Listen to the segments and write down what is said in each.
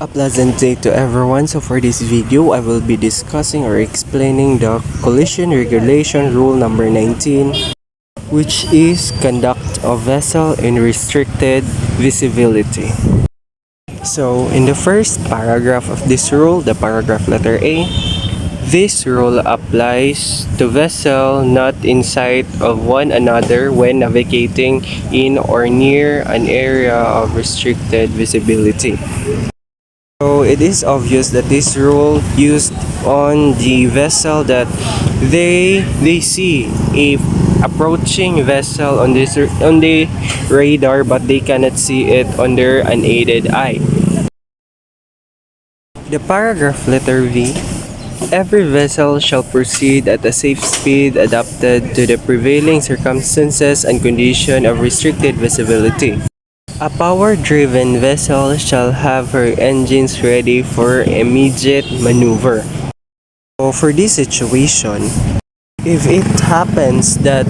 A pleasant day to everyone. So for this video, I will be discussing or explaining the collision regulation rule number 19, which is conduct a vessel in restricted visibility. So in the first paragraph of this rule, the paragraph letter A, this rule applies to vessel not in sight of one another when navigating in or near an area of restricted visibility. So it is obvious that this rule used on the vessel that they see a approaching vessel on the radar, but they cannot see it on their unaided eye. The paragraph letter V, every vessel shall proceed at a safe speed adapted to the prevailing circumstances and condition of restricted visibility. A power-driven vessel shall have her engines ready for immediate maneuver. So for this situation, if it happens that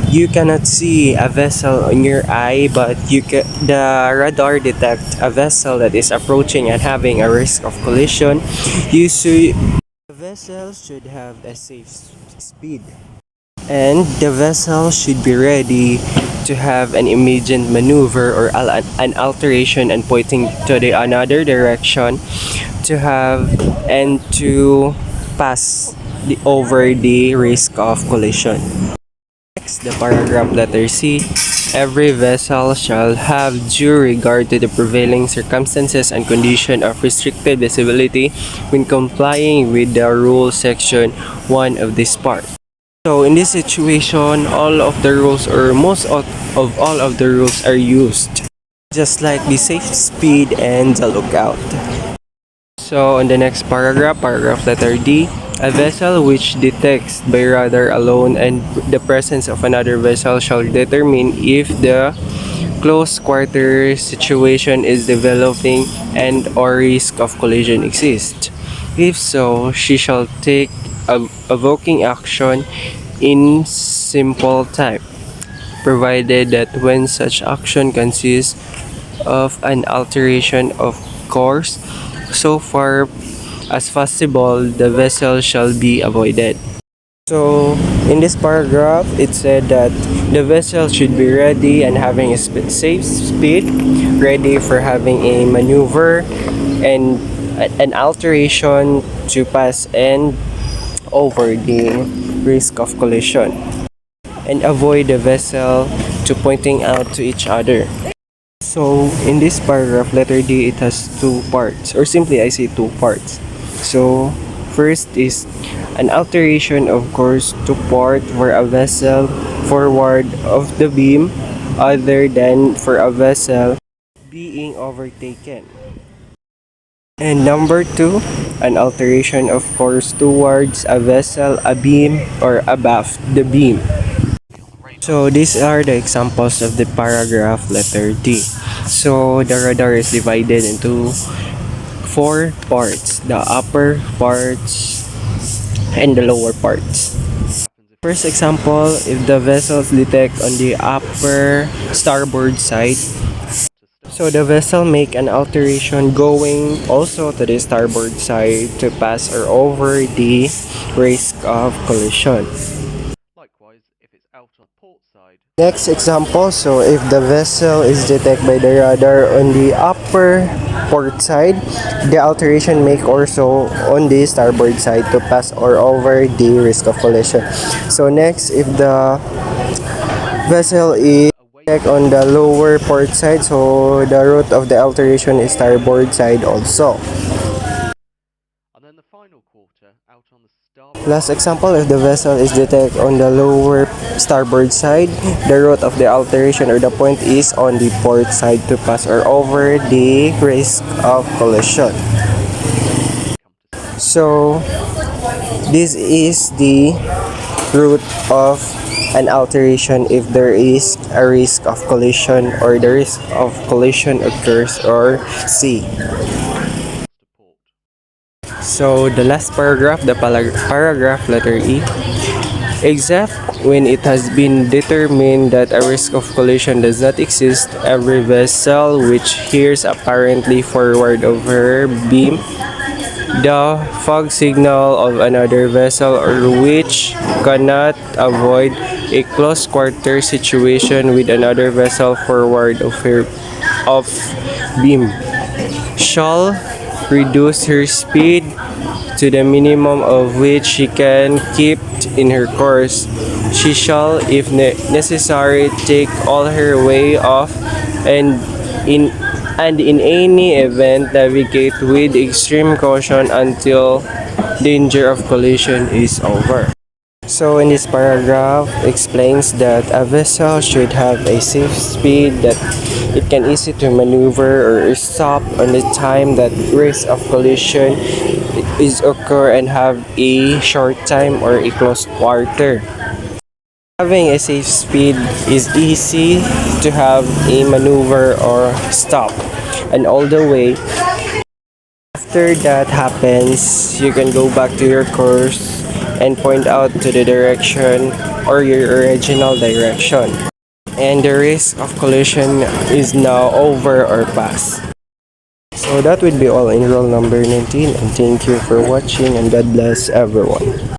you cannot see a vessel on your eye, but the radar detects a vessel that is approaching and having a risk of collision, the vessel should have a safe speed. And the vessel should be ready to have an immediate maneuver or an alteration and pointing to the another direction to have and to pass over the risk of collision. Next, the paragraph letter C, every vessel shall have due regard to the prevailing circumstances and condition of restricted visibility when complying with the rule section 1 of this part. So in this situation, all of the rules or most of all of the rules are used, just like the safe speed and the lookout. So on the next paragraph, paragraph letter D, a vessel which detects by radar alone and the presence of another vessel shall determine if the close quarter situation is developing and or risk of collision exists. If so, she shall take evoking action in simple time, provided that when such action consists of an alteration of course, so far as possible, the vessel shall be avoided. So in this paragraph, it said that the vessel should be ready and having a safe speed, ready for having a maneuver and an alteration to pass and over the risk of collision, and avoid the vessel to pointing out to each other. So in this paragraph letter D, it has two parts, or simply I say two parts. So first is an alteration of course to port for a vessel forward of the beam other than for a vessel being overtaken. And number two, an alteration of course towards a vessel abeam or above the beam. So these are the examples of the paragraph letter D. So the radar is divided into four parts, the upper parts and the lower parts. First example, if the vessels detect on the upper starboard side, so the vessel make an alteration going also to the starboard side to pass or over the risk of collision. Likewise, if it's out on port side. Next example, so if the vessel is detected by the radar on the upper port side, the alteration make also on the starboard side to pass or over the risk of collision. So next, if the vessel is on the lower port side, so the route of the alteration is starboard side also. And then the final quarter out on the starboard. Last example, if the vessel is detected on the lower starboard side, the route of the alteration or the point is on the port side to pass or over the risk of collision. So this is the route of an alteration if there is a risk of collision or the risk of collision occurs or C. So the last paragraph, the paragraph letter E, Except when it has been determined that a risk of collision does not exist, every vessel which hears apparently forward of her beam the fog signal of another vessel or which cannot avoid a close quarter situation with another vessel forward of her of beam shall reduce her speed to the minimum of which she can keep in her course. She shall, if necessary, take all her way off and in in any event navigate with extreme caution until danger of collision is over. So in this paragraph explains that a vessel should have a safe speed that it can easy to maneuver or stop on the time that risk of collision is occur and have a short time or a close quarter. Having a safe speed is easy to have a maneuver or stop. And all the way after that happens, you can go back to your course and point out to the direction or your original direction. And the risk of collision is now over or past. So that would be all in rule number 19 and thank you for watching and God bless everyone.